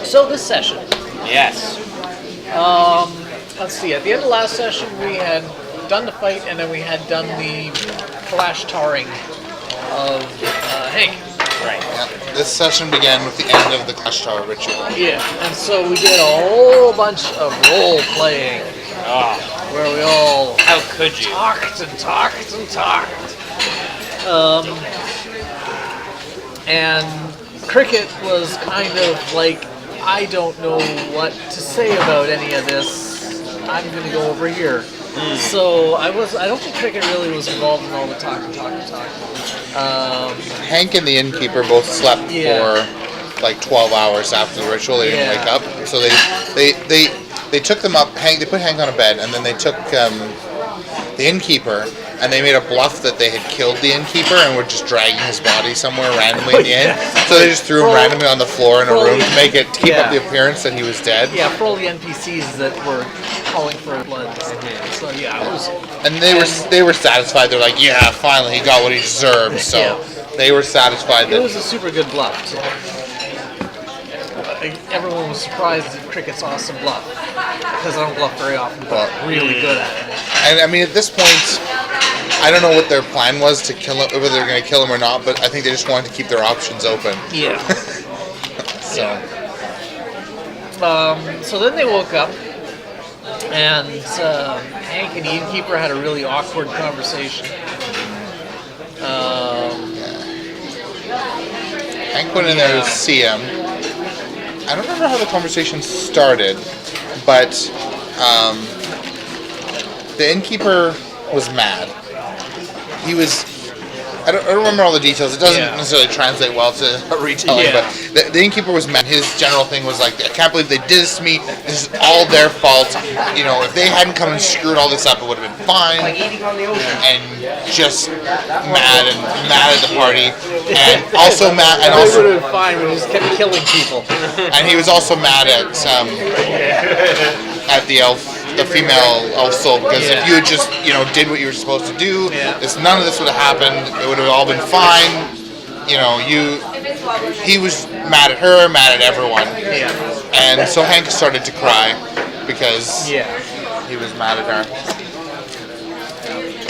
So this session. Yes. Let's see. At the end of last session, we had done the fight, and then we had done the clash tarring of Hank. Right. Yep. This session began with the end of the Clash Tower ritual. Yeah, and so we did a whole bunch of role playing. Where we all How could you? talked and talked and talked. And Cricket was kind of like, I don't know what to say about any of this. I'm going to go over here. So I don't think Cricket really was involved in all the talking. Hank and the innkeeper both slept for like 12 hours after the ritual. They didn't wake up, so they took them up. They put Hank on a bed, and then they took the innkeeper, and they made a bluff that they had killed the innkeeper and were just dragging his body somewhere randomly in the inn. So they just threw him randomly on the floor in a room to keep up the appearance that he was dead. Yeah, for all the NPCs that were calling for blood. So yeah, it was. And they were satisfied. They're like, yeah, finally he got what he deserved. So they were satisfied. It was a super good bluff. So. Everyone was surprised at Cricket's awesome bluff, because I don't bluff very often, but really good at it. And I mean, at this point, I don't know what their plan was to kill him, whether they're going to kill him or not, but I think they just wanted to keep their options open. Yeah. So. So then they woke up, and Hank and the innkeeper had a really awkward conversation. Hank went in there to see him. I don't remember how the conversation started, but the innkeeper was mad. He was... I don't remember all the details. It doesn't necessarily translate well to a retelling, but the innkeeper was mad. His general thing was like, I can't believe they did this to me. This is all their fault. You know, if they hadn't come and screwed all this up, it would have been fine. And just mad at the party, and also mad. And also, it would have been fine when he just kept killing people. And he was also mad at the female elf soul, because if you had just did what you were supposed to do, none of this would have happened. It would have all been fine. He was mad at her, mad at everyone. And so Hank started to cry because he was mad at her.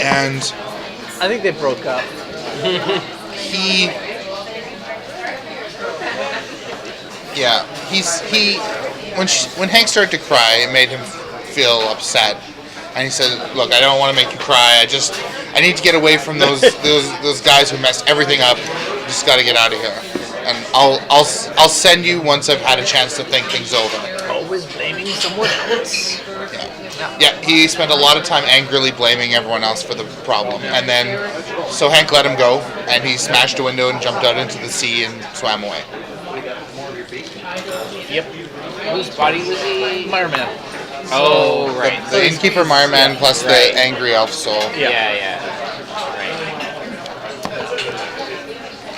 And I think they broke up. When Hank started to cry, it made him feel upset, and he said, "Look, I don't want to make you cry. I need to get away from those guys who messed everything up. Just got to get out of here, and I'll send you once I've had a chance to think things over." Always blaming someone else. Yeah, he spent a lot of time angrily blaming everyone else for the problem, and then so Hank let him go, and he smashed a window and jumped out into the sea and swam away. Yep. Whose body was he? Mireman. Oh, right. The innkeeper Mireman plus the angry elf soul. Yeah.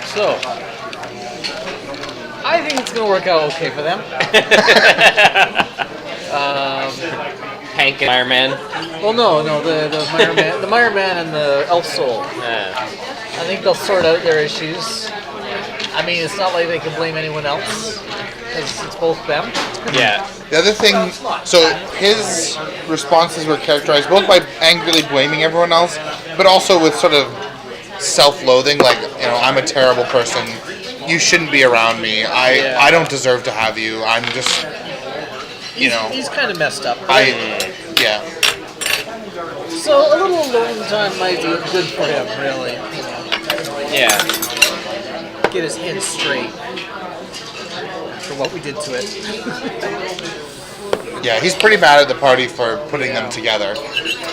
So, I think it's going to work out okay for them. Hank and Fireman. Well, no, the Mireman and the elf soul. I think they'll sort out their issues. I mean, it's not like they can blame anyone else, because it's both them. Yeah. The other thing, so his responses were characterized both by angrily blaming everyone else, but also with sort of self-loathing, like, I'm a terrible person. You shouldn't be around me. I don't deserve to have you. I'm just, He's kind of messed up. So a little alone time might be good for him, really. Yeah. Get his head straight for what we did to it. Yeah, he's pretty mad at the party for putting them together.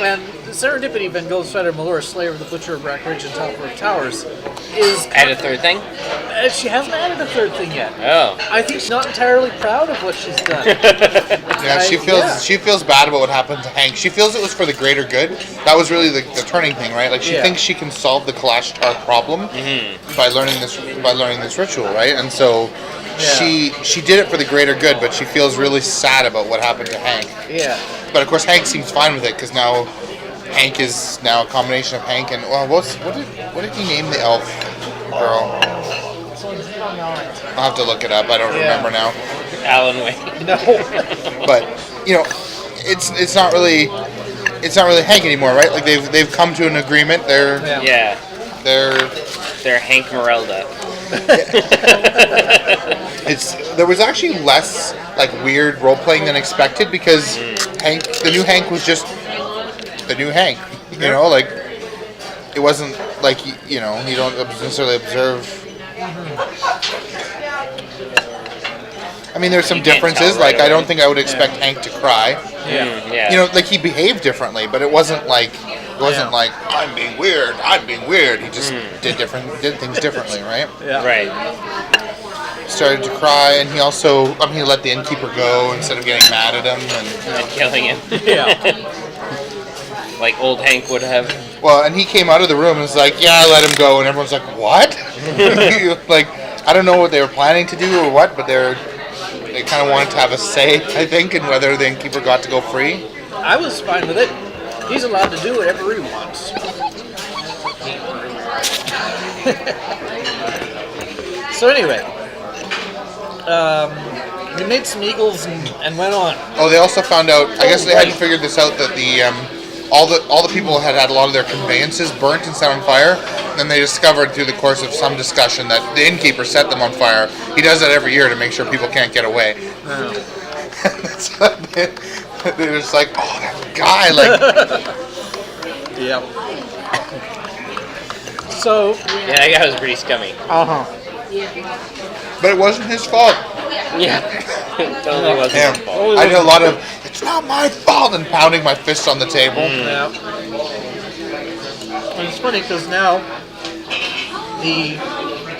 And Serendipity, Van Ghostfighter, Malure, Slayer of the Butcher of Brackridge, and Topper of Towers is... Add a third thing? She hasn't added a third thing yet. Oh. I think she's not entirely proud of what she's done. Yeah, she feels bad about what happened to Hank. She feels it was for the greater good. That was really the turning thing, right? Like, she thinks she can solve the Kalash Tar problem by learning this ritual, right? And so she did it for the greater good, but she feels really sad about what happened to Hank. Yeah. But of course, Hank seems fine with it, because now Hank is now a combination of Hank and what did he name the elf girl? I'll have to look it up. I don't remember now. Alan Wake. No. But it's not really Hank anymore, right? Like they've come to an agreement. They're Yeah. they're Hank Merelda. there was actually less like weird role playing than expected because the new Hank was just the new Hank. You know, like it wasn't like you don't necessarily observe. I mean, there's some differences. Like, I don't think I would expect Hank to cry. Yeah. Like he behaved differently, but it wasn't like I'm being weird. He just did things differently, right? Yeah. Right. Started to cry, and he also, he let the innkeeper go instead of getting mad at him And killing him. Yeah. Like old Hank would have. Well, and he came out of the room and was like, "Yeah, I let him go," and everyone's like, "What?" Like, I don't know what they were planning to do or what, but they kind of wanted to have a say, I think, in whether the innkeeper got to go free. I was fine with it. He's allowed to do whatever he wants. So anyway, we made some eagles and went on. Oh, they also found out. I guess they hadn't figured this out that all the people had a lot of their conveyances burnt and set on fire. And they discovered through the course of some discussion that the innkeeper set them on fire. He does that every year to make sure people can't get away. Oh. So they're just like, oh, that guy, like. Yeah. So. Yeah, that guy was pretty scummy. But it wasn't his fault. Yeah. It totally wasn't his fault. I did a lot of, it's not my fault, and pounding my fist on the table. Yeah. And it's funny because now the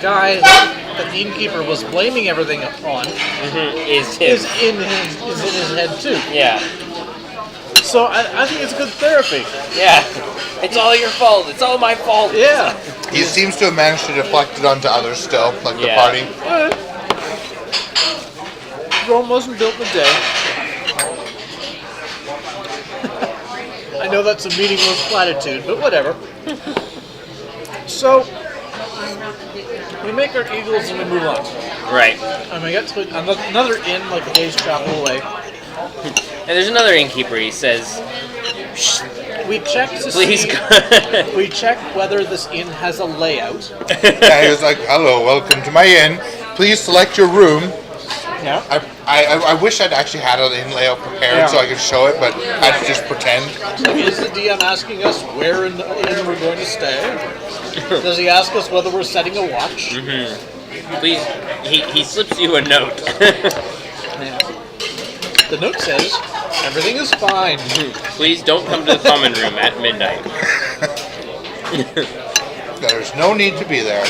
guy that the innkeeper was blaming everything on Is him. is in his head too. Yeah. So I think it's good therapy. Yeah. It's all your fault. It's all my fault. Yeah. He seems to have managed to deflect it onto others still, like the Yeah. party. Rome wasn't built in a day. I know that's a meaningless platitude, but whatever. So, we make our eagles and we move on. Right. And we get to another inn, like a day's travel away. And there's another innkeeper. He says, We check to "Please, see. We check whether this inn has a layout. Yeah, he was like, hello, welcome to my inn. Please select your room. Yeah. I wish I'd actually had an inn layout prepared so I could show it, but I had to just pretend. Is the DM asking us where in the inn we're going to stay? Does he ask us whether we're setting a watch? please." He slips you a note. Yeah. The note says, everything is fine. Please don't come to the common room at midnight. There's no need to be there.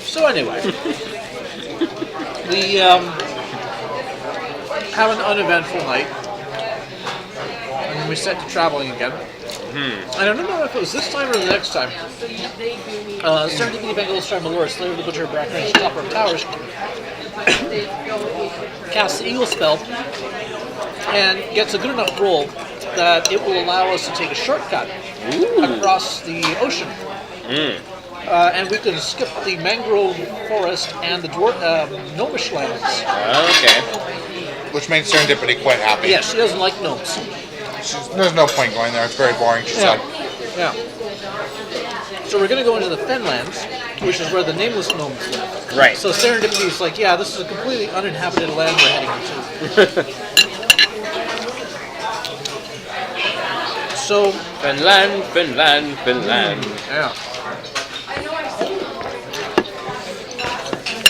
So anyway, we have an uneventful night, and then we set to traveling again. I don't know if it was this time or the next time. Serendipity Bengal Star Malora, Slayer of the Butcher, Brackrange, Topper of Towers, casts the Eagle spell and gets a good enough roll that it will allow us to take a shortcut across the ocean. And we can skip the mangrove forest and the gnomish lands. Okay. Which made Serendipity quite happy. Yeah, she doesn't like gnomes. There's no point going there. It's very boring, she said. Yeah. So we're going to go into the Fenlands, which is where the nameless gnomes live. Right. So Serendipity is like, yeah, this is a completely uninhabited land we're heading into. So... Finland. Yeah.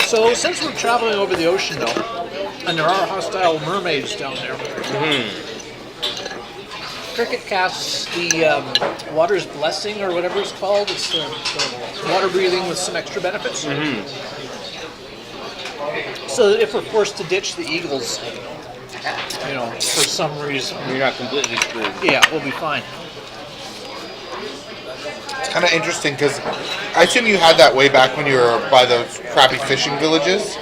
So since we're traveling over the ocean, though, and there are hostile mermaids down there, Cricket casts the Water's Blessing, or whatever it's called. It's the water breathing with some extra benefits. So that if we're forced to ditch the eagles, for some reason, You're not completely screwed. yeah, we'll be fine. It's kind of interesting because I assume you had that way back when you were by those crappy fishing villages.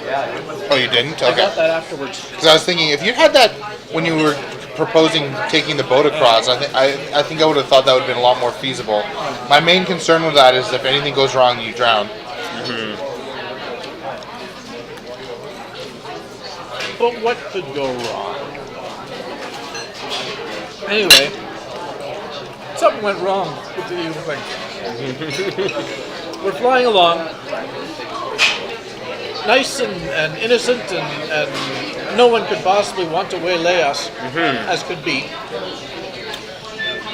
Oh, you didn't? I Okay. got that afterwards. Because I was thinking, if you had that when you were proposing taking the boat across, I think I would have thought that would have been a lot more feasible. My main concern with that is if anything goes wrong, you drown. But what could go wrong? Anyway, something went wrong with the evil thing. We're flying along, nice and innocent, and no one could possibly want to waylay us, as could be,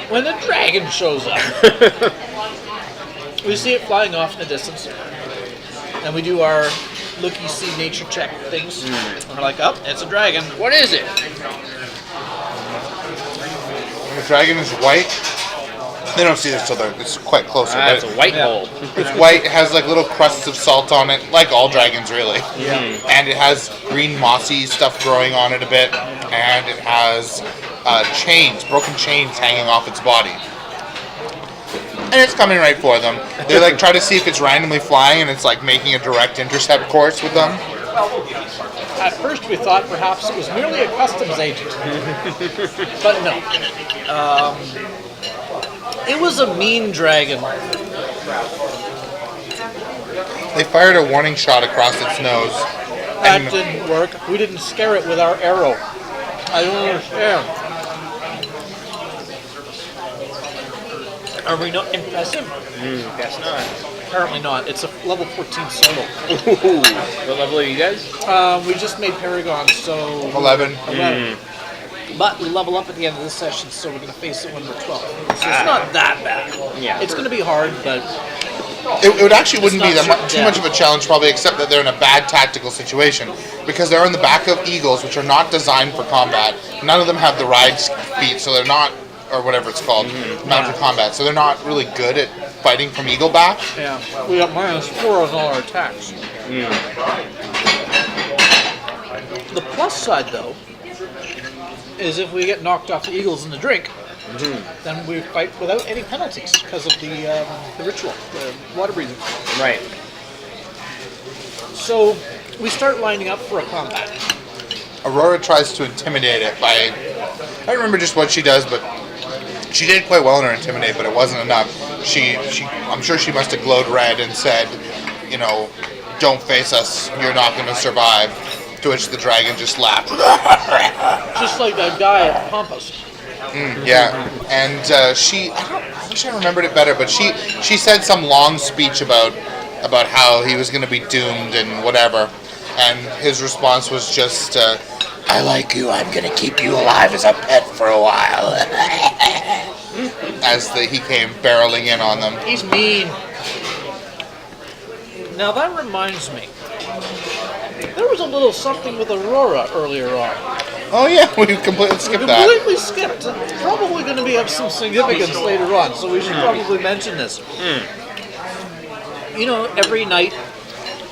when a dragon shows up. We see it flying off in the distance, and we do our looky-see nature check things. We're like, oh, it's a dragon. What is it? The dragon is white. They don't see this till it's quite closer. It's a white hole. It's white, it has like little crusts of salt on it, like all dragons really. Yeah. And it has green mossy stuff growing on it a bit, and it has broken chains hanging off its body. And it's coming right for them. They like try to see if it's randomly flying, and it's like making a direct intercept course with them. At first we thought perhaps it was merely a customs agent. But no. It was a mean dragon. They fired a warning shot across its nose. That didn't work. We didn't scare it with our arrow. I don't understand. Are we not impressive? Guess not. Apparently not. It's a level 14 solo. Ooh. What level are you guys? We just made Paragon, so... 11. 11. But we level up at the end of this session, so we're going to face it when we're 12. So it's not that bad. Yeah. It's going to be hard, but... It actually wouldn't be not too much of a challenge, probably, except that they're in a bad tactical situation. Because they're on the back of eagles, which are not designed for combat. None of them have the ride feet, so they're not... or whatever it's called, mounted combat. So they're not really good at fighting from eagle back. Yeah, we got -4 on all our attacks. The plus side, though, is if we get knocked off the eagles in the drink, then we fight without any penalties because of the ritual, the water breathing. Right. So we start lining up for a combat. Aurora tries to intimidate it by... I don't remember just what she does, but she did quite well in her intimidate, but it wasn't enough. I'm sure she must have glowed red and said, you know, don't face us, you're not going to survive. To which the dragon just laughed. Just like that guy at Pampas. Yeah, and I wish I remembered it better, but she said some long speech about how he was going to be doomed and whatever, and his response was just, I like you, I'm going to keep you alive as a pet for a while. As he came barreling in on them. He's mean. Now that reminds me. There was a little something with Aurora earlier on. Oh yeah, we completely skipped that. Completely skipped. It's probably going to be of some significance later on, so we should probably mention this. You know, every night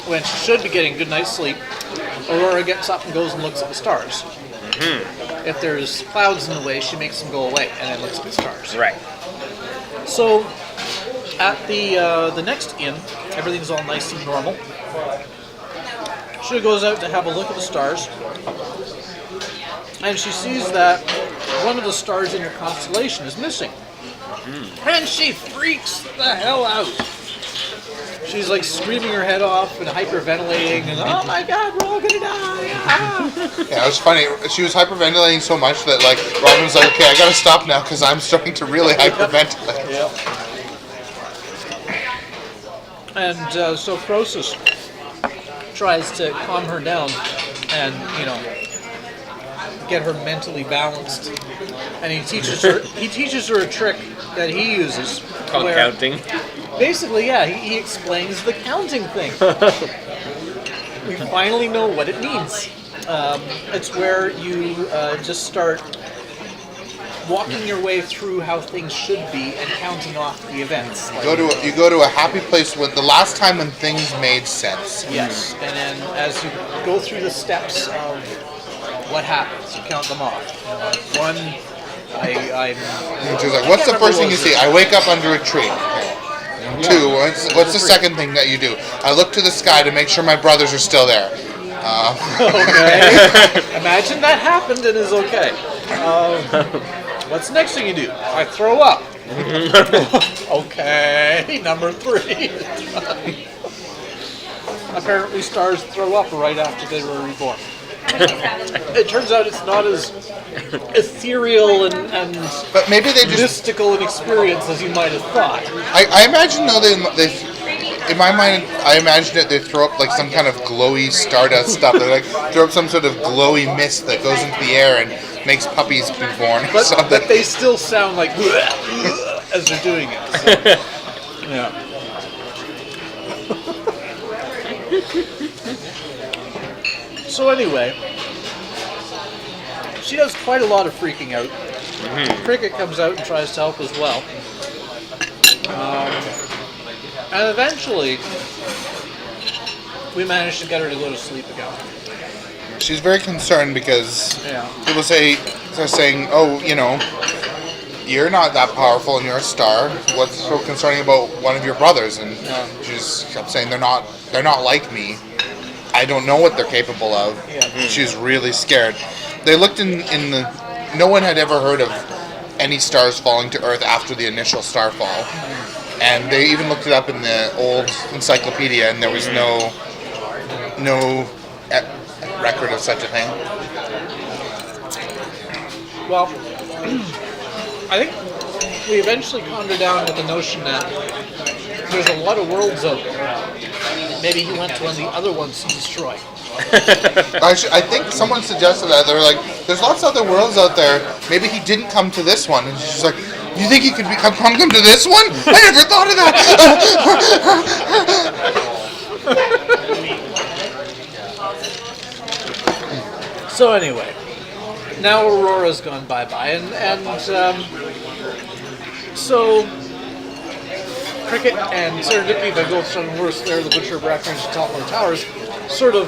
when she should be getting a good night's sleep, Aurora gets up and goes and looks at the stars. If there's clouds in the way, she makes them go away and then looks at the stars. Right. So, at the next inn, everything's all nice and normal. She goes out to have a look at the stars, and she sees that one of the stars in her constellation is missing. And she freaks the hell out. She's like screaming her head off and hyperventilating, and oh my god, we're all gonna die! Ah. Yeah, it was funny. She was hyperventilating so much that like Robin was like, okay, I gotta stop now because I'm starting to really hyperventilate. Yep. And so Croesus tries to calm her down and, you know, get her mentally balanced. And he teaches her a trick that he uses. Called counting. Basically, yeah, he explains the counting thing. We finally know what it means. It's where you just start walking your way through how things should be and counting off the events. You go to a happy place with the last time when things made sense. Yes, and then as you go through the steps of what happens, you count them off. You know, 1, I'm... She's like, what's the first thing you see? I wake up under a tree. 2, what's the second thing that you do? I look to the sky to make sure my brothers are still there. Okay. Imagine that happened and is okay. What's the next thing you do? I throw up. Okay, number 3. Apparently stars throw up right after they were reborn. It turns out it's not as ethereal and But maybe they just. mystical an experience as you might have thought. I imagine though they. In my mind, I imagine that they throw up like some kind of glowy stardust stuff. They like throw up some sort of glowy mist that goes into the air and makes puppies be born or But, something. but they still sound like as they're doing it. So, yeah. So anyway, she does quite a lot of freaking out. Cricket comes out and tries to help as well. And eventually, we managed to get her to go to sleep again. She's very concerned because Yeah. people they're saying, oh, you're not that powerful and you're a star. What's so concerning about one of your brothers? And she just kept saying they're not like me. I don't know what they're capable of. Yeah. She's really scared. They looked in the. No one had ever heard of any stars falling to Earth after the initial star fall, and they even looked it up in the old encyclopedia, and there was no record of such a thing. Well, I think we eventually calmed her down with the notion that there's a lot of worlds out there. Maybe he went to one of the other ones to destroy. I think someone suggested that. They're like, there's lots of other worlds out there. Maybe he didn't come to this one. And she's like, you think he could come to this one? I never thought of that. So anyway, now Aurora's gone bye-bye, and so Cricket and Serendipity, by both Sun and Worse, there, the Butcher, Brackrange, and Topmore Towers, sort of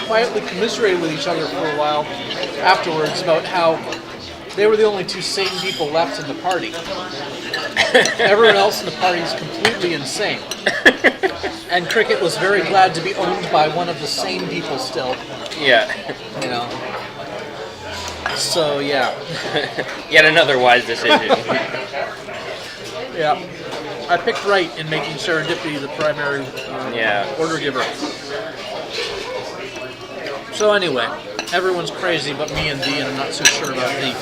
quietly commiserated with each other for a while afterwards about how they were the only two sane people left in the party. Everyone else in the party is completely insane. And Cricket was very glad to be owned by one of the sane people still. Yeah. So, yeah. Yet another wise decision. Yeah. I picked right in making Serendipity the primary order giver. So anyway, everyone's crazy but me and D, and I'm not so sure about D.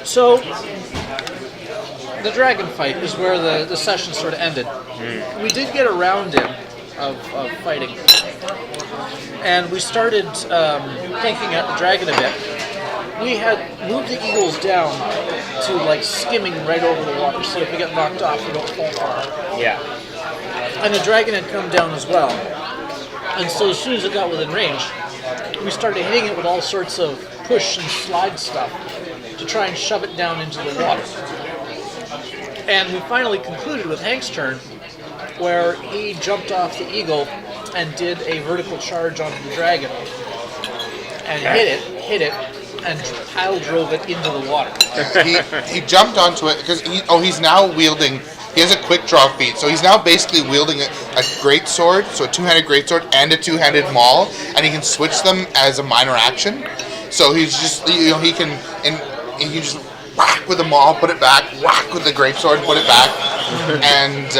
So, the dragon fight is where the session sort of ended. We did get a round in of fighting. And we started thinking at the dragon a bit. We had moved the eagles down to like skimming right over the water, so if we get knocked off, we don't fall far. Yeah. And the dragon had come down as well. And so as soon as it got within range, we started hitting it with all sorts of push and slide stuff to try and shove it down into the water. And we finally concluded with Hank's turn, where he jumped off the eagle and did a vertical charge onto the dragon. And hit it, and pile drove it into the water. He jumped onto it because he's now wielding. He has a quick draw feat, so he's now basically wielding a great sword, so a two-handed great sword and a two-handed maul, and he can switch them as a minor action. So he's just he can just whack with the maul, put it back, whack with the great sword, put it back, and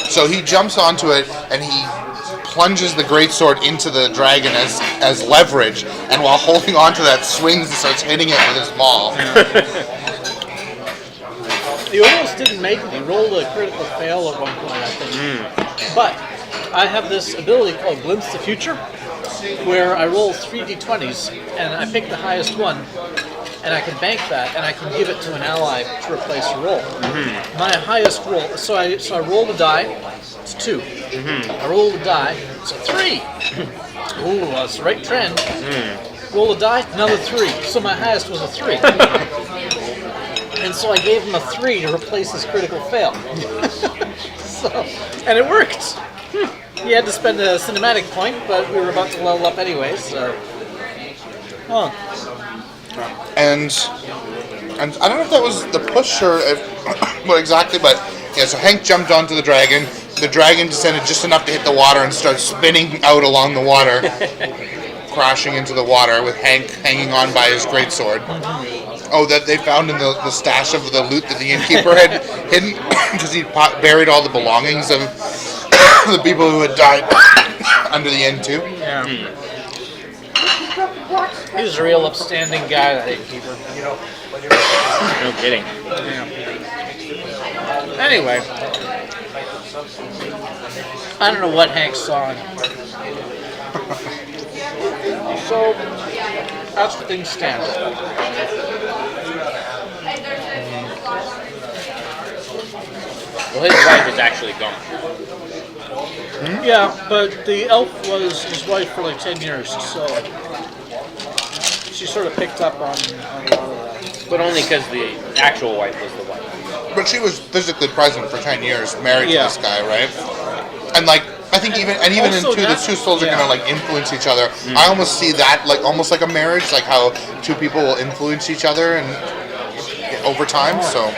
so he jumps onto it and he plunges the greatsword into the dragon as leverage, and while holding onto that, swings and starts hitting it with his maul. He almost didn't make it. He rolled a critical fail at one point, I think. But I have this ability called Glimpse the Future, where I roll 3 d20s, and I pick the highest one, and I can bank that, and I can give it to an ally to replace a roll. My highest roll, so I roll the die, it's 2. I roll the die, it's a 3. Ooh, that's the right trend. Roll the die, another 3. So my highest was a 3. And so I gave him a 3 to replace his critical fail. And it worked. He had to spend a cinematic point, but we were about to level up anyway, so. And I don't know if that was the push or what exactly, but yeah. So Hank jumped onto the dragon. The dragon descended just enough to hit the water and start spinning out along the water, crashing into the water with Hank hanging on by his greatsword. Oh, that they found in the stash of the loot that the innkeeper had hidden, because he buried all the belongings of the people who had died under the inn too. Yeah. He was a real upstanding guy, that innkeeper. No kidding. Anyway, I don't know what Hank saw in him. So, that's where things stand. Well, his wife is actually gone. Yeah, but the elf was his wife for like 10 years, so she sort of picked up on a lot of that. But only because the actual wife was the wife. But she was physically present for 10 years, married to Yeah. this guy, right? And like, I think even Also in two, the that- two souls are yeah. gonna like influence each other. I almost see that like almost like a marriage, like how two people will influence each other and over time. So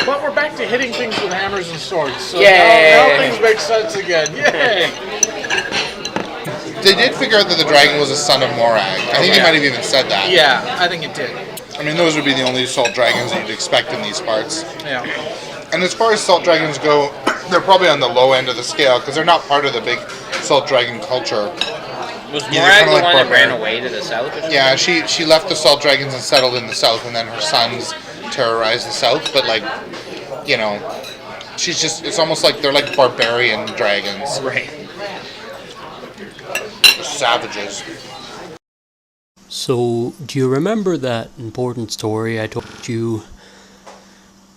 But we're back to hitting things with hammers and swords, so Yay. now things make sense again. Yay! they did figure out that the dragon was a son of Morag. I think they might have even said that. Yeah, I think it did. I mean, those would be the only salt dragons that you'd expect in these parts. Yeah. And as far as salt dragons go, they're probably on the low end of the scale because they're not part of the big salt dragon culture. Was Yeah, Morag kinda the like one that barbarian. ran away to the south or something? Yeah, she left the salt dragons and settled in the south, and then her sons terrorized the south. But like, you know, she's just, it's almost like they're like barbarian dragons. Right. Savages. So, do you remember that important story I told you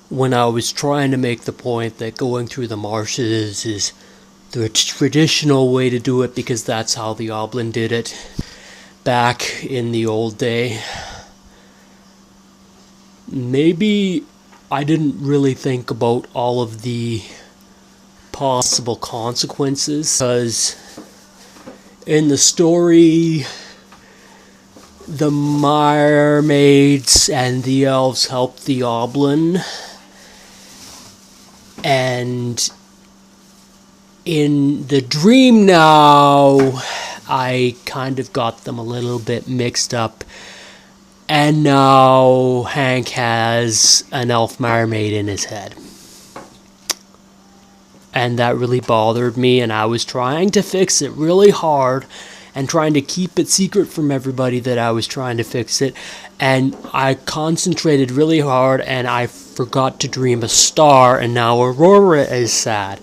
when I was trying to make the point that going through the marshes is the traditional way to do it because that's how the Oblin did it back in the old day? Maybe I didn't really think about all of the possible consequences, because in the story, the mermaids and the elves helped the Oblin, and in the dream now, I kind of got them a little bit mixed up, and now Hank has an elf mermaid in his head. And that really bothered me, and I was trying to fix it really hard and trying to keep it secret from everybody that I was trying to fix it. And I concentrated really hard, and I forgot to dream a star, and now Aurora is sad.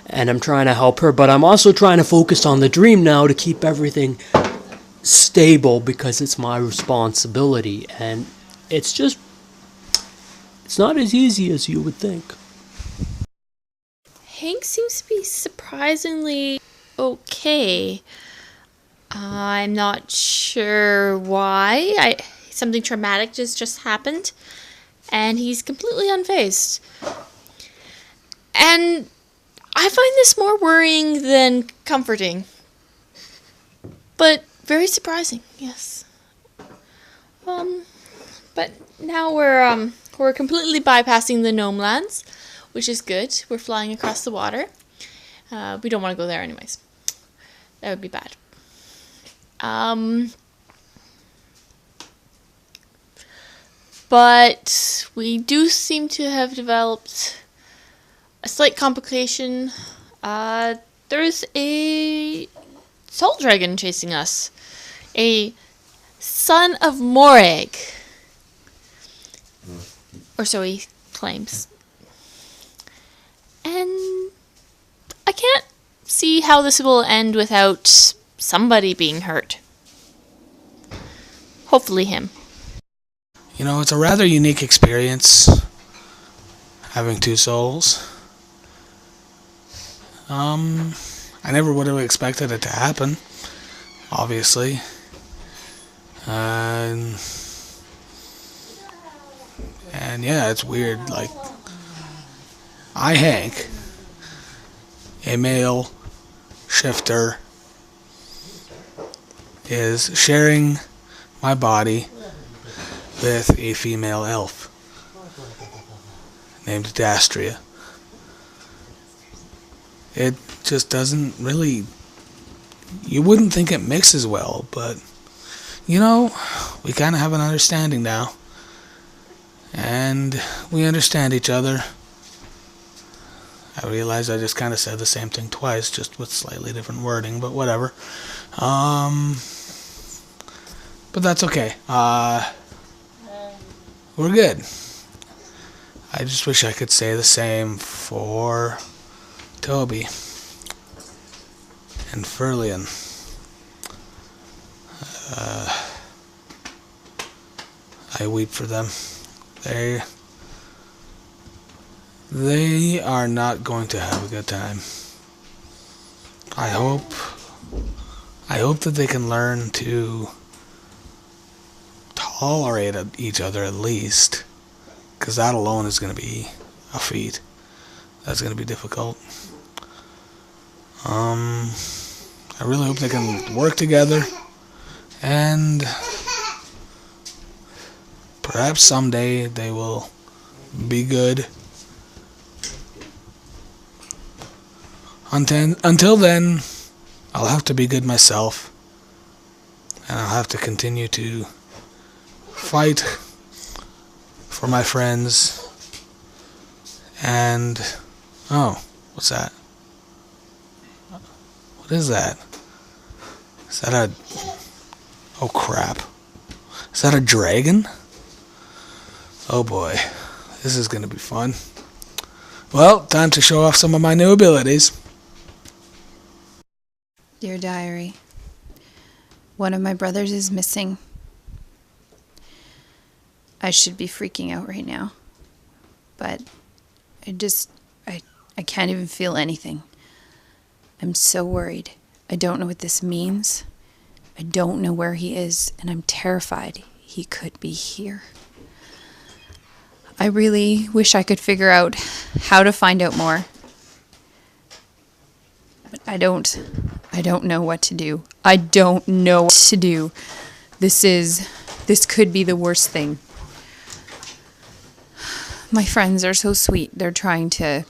And I'm trying to help her, but I'm also trying to focus on the dream now to keep everything stable because it's my responsibility. And it's not as easy as you would think. Hank seems to be surprisingly okay. I'm not sure why. Something traumatic just happened, and he's completely unfazed. And I find this more worrying than comforting, but very surprising. Yes. But now we're completely bypassing the gnome lands, which is good. We're flying across the water. We don't want to go there anyways. That would be bad. But we do seem to have developed a slight complication. There's a salt dragon chasing us. A son of Morag. Or so he claims. And I can't see how this will end without somebody being hurt. Hopefully him. You know, it's a rather unique experience having two souls. I never would have expected it to happen, obviously. And yeah, it's weird. Like, Hank, a male shifter, is sharing my body with a female elf named Dastria. It just doesn't really... You wouldn't think it mixes well, but, you know, we kind of have an understanding now. And we understand each other. I realize I just kind of said the same thing twice, just with slightly different wording, but whatever. But that's okay. We're good. I just wish I could say the same for Toby and Furlian. I weep for them. They are not going to have a good time. I hope that they can learn to tolerate each other at least, because that alone is going to be a feat. That's going to be difficult. I really hope they can work together, and perhaps someday they will be good. Until then, I'll have to be good myself, and I'll have to continue to fight for my friends. And oh, what's that? What is that? Is that a... Oh crap. Is that a dragon? Oh boy, this is gonna be fun. Well, time to show off some of my new abilities. Dear Diary, one of my brothers is missing. I should be freaking out right now, but I can't even feel anything. I'm so worried. I don't know what this means. I don't know where he is, and I'm terrified he could be here. I really wish I could figure out how to find out more. But I don't know what to do. I don't know what to do. This could be the worst thing. My friends are so sweet. They're trying to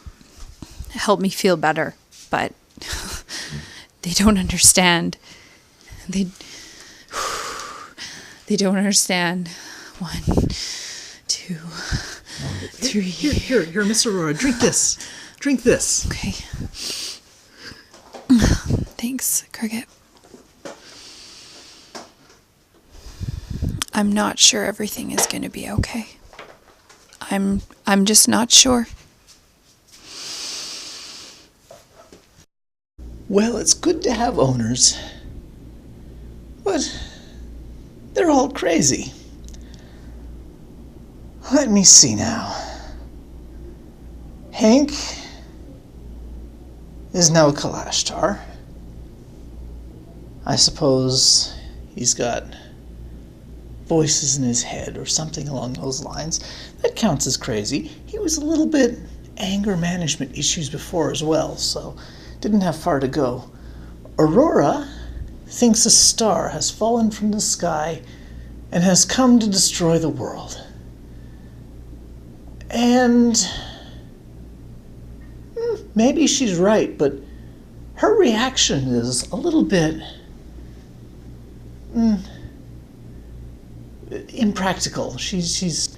help me feel better, but they don't understand. They don't understand. 1, 2, 3. Here, Miss Aurora, drink this. Drink this. Okay. Thanks, Cricket. I'm not sure everything is going to be okay. I'm just not sure. Well, it's good to have owners, but they're all crazy. Let me see now. Hank is now a Kalashtar. I suppose he's got voices in his head or something along those lines. That counts as crazy. He was a little bit anger management issues before as well, so didn't have far to go. Aurora thinks a star has fallen from the sky and has come to destroy the world. And maybe she's right, but her reaction is a little bit impractical. She's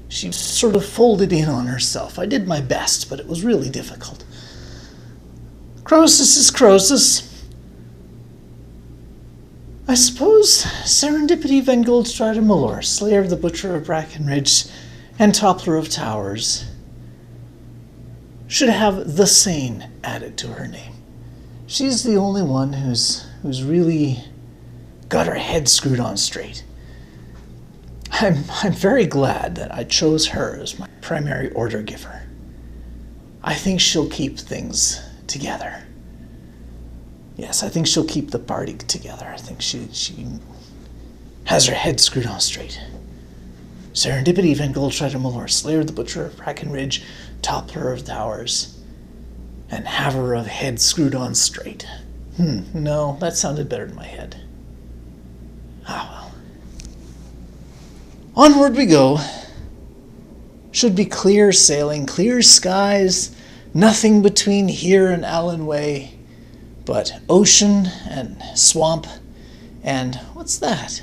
sort of folded in on herself. I did my best, but it was really difficult. Croesus is Croesus. I suppose Serendipity Van Goldstrider Malor, Slayer of the Butcher of Brackenridge and Toppler of Towers, should have the Sane added to her name. She's the only one who's really got her head screwed on straight. I'm very glad that I chose her as my primary order giver. I think she'll keep things together. Yes, I think she'll keep the party together. I think she has her head screwed on straight. Serendipity Van Goldstrider Malor, Slayer of the Butcher of Brackenridge, Toppler of Towers, and Haver of Head Screwed on Straight. No, that sounded better in my head. Ah well. Onward we go. Should be clear sailing, clear skies, nothing between here and Allen Way, but ocean and swamp and what's that?